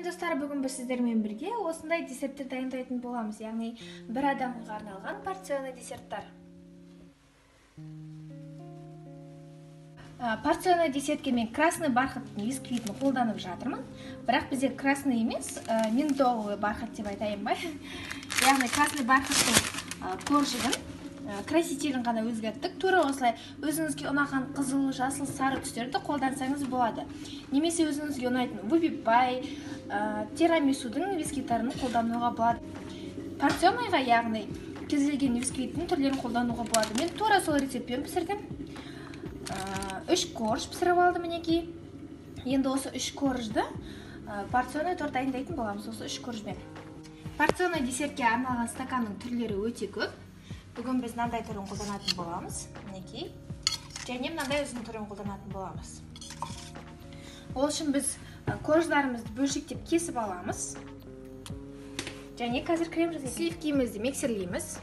Салем достар, бүгін біз сіздермен бірге осындай десерттер дайындайтын боламыз, яғни бір адамға арналған порционный десерттар. Порционный десертке мен красный бархаттың бисквитін қолданып жатырмын, бірақ бізде красный емес, миндаловый бархат деп айтайын ба. Яғни красный бархаттың коржығын, красителін ғана өзгерттік. Тура осылай өзіңізге ұнаған қызыл, жасыл, сары түстерді қолдансаңыз болады. Немесе өзіңізге ұнайтын вуби-пай, тирамисудың бисквиттарын қолдануға болады. Порционныйға, яғни кез келген бисквиттің түрлерін қолдануға болады. Мен тура сол рецептпен пісірдім. 3 корж пісіріп алдым мінекей. Енді осы 3 коржды порционный торт дайындайтын боламыз осы 3 коржбен. Порционный десертке арналған стаканның түрлері өте көп. Бүгін біз мынандай түрін қолданатын боламыз, мінекей. Және мынандай ұзын түрін қолданатын боламыз. Ол үшін біз корждарымызды бөлшектеп кесіп аламыз. Және қазір крем жасаймыз. Сливкімізді миксерлейміз.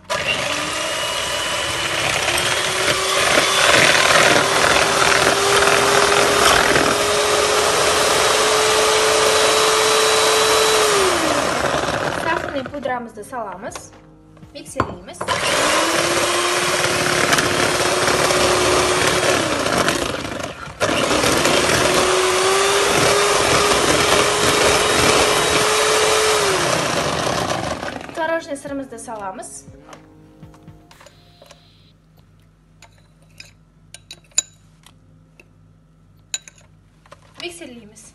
Сахарный пудрамызды саламыз. Миксерлейміз. Творожный сырымызды саламыз. Миксерлейміз.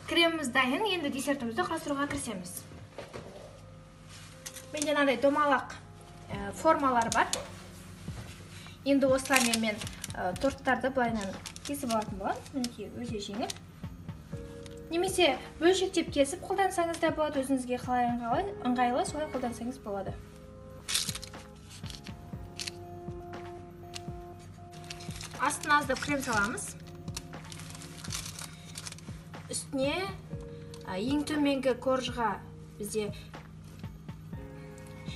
Креміміз дайын, енді десертімізді құрастыруға кірісеміз. Менде мынандай домалақ формалар бар. Енді осылармен мен торттарды былайынан кесіп алатын боламын. Мінекей өте жеңіл. Немесе бөлшектеп кесіп қолдансаңыз да болады, өзіңізге қалай ыңғайлы, солай қолдансаңыз болады. Астына аздап крем саламыз. Үстіне ең төменгі коржға бізде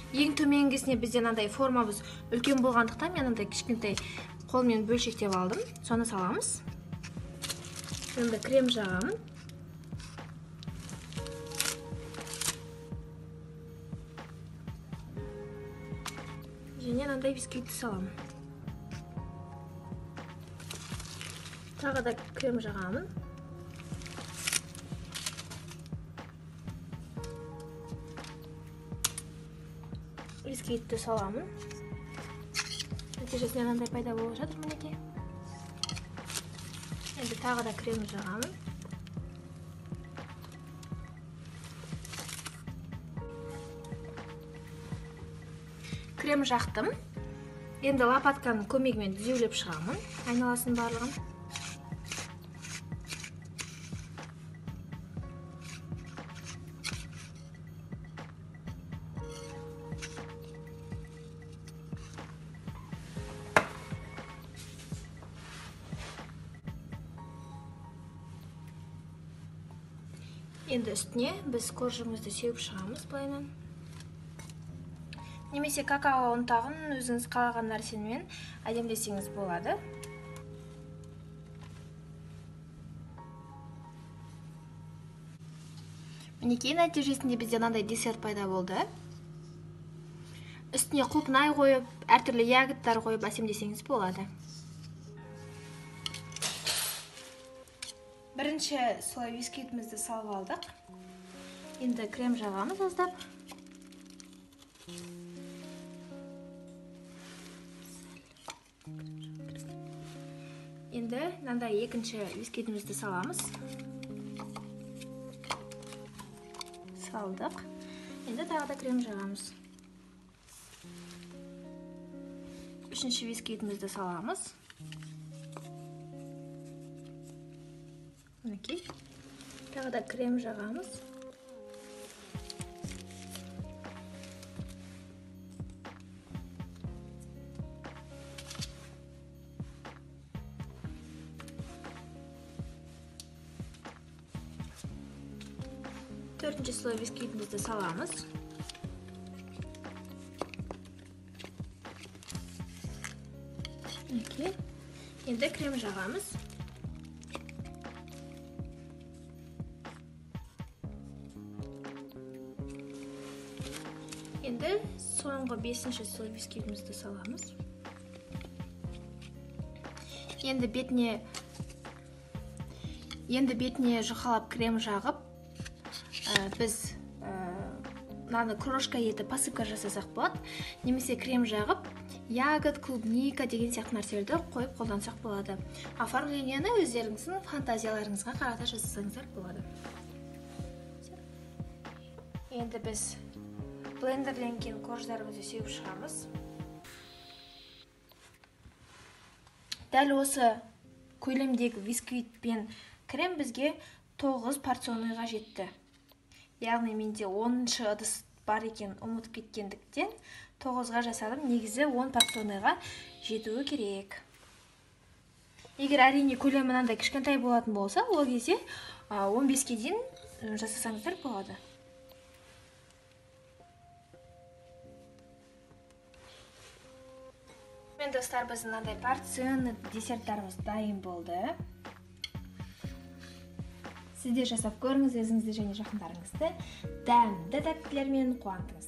мынандай формамыз үлкен болғандықтан мен мынандай кішкентай қолмен бөлшектеп алдым. Соны саламыз. Енді крем жағамын. Және мынандай бисквитті саламын. Тағы да крем жағамын. Бисквитті саламын. Нәтижесінде мынандай пайда болып жатыр мінекей. Енді тағы да крем жағамын. Крем жақтым. Енді лопатканың көмегімен түзеулеп шығамын. Айналасын барлығын. Енді үстіне біз коржымызды сеуіп шығамыз былайынан. Немесе какао ұнтағын өзіңіз қалаған нәрсемен әдемілесеңіз болады. Мінекей нәтижесінде бізде мынандай десерт пайда болды. Үстіне құлпынай қойып, әртүрлі ягодтар қойып әсемдесеңіз болады. Бірінші солай бисквитімізді салып алдық. Енді крем жағамыз аздап. Енді мынандай екінші бисквитімізді саламыз. Салдық. Енді тағы да крем жағамыз. Үшінші бисквитімізді саламыз. Мінекей. Тағы да крем жағамыз. 4-ші слой бисквитімізді саламыз. Енді крем жағамыз. Енді соңғы 5-ші слой бисквитімізді саламыз. Енді бетіне жұқалап крем жағып, біз мынаны крошка етіп посыпка жасасақ болады. Немесе крем жағып, ягод, клубника деген сияқты нәрселерді қойып қолдансақ болады. Оформленияны өздеріңіздің фантазияларыңызға қарата жасасаңыздар болады. Енді біз блендерден кейін корждарымызды сеуіп шығамыз. Дәл осы көлемдегі бисквит пен крем бізге 9 порционныйға жетті. Яғни менде 10-шы ыдыс бар екен, ұмытып кеткендіктен 9-ға жасадым. Негізі 10 порционныйға жетуі керек. Егер әрине көлемі мынандай кішкентай болатын болса, ол кезде 15-ке дейін жасасаңыздар болады. Мен достар, біздің мынандай порционный десерттарымыз дайын болды. Сізде жасап көріңіз, өзіңізді және жақындарыңызды дәмді тәттілермен қуантыңыз.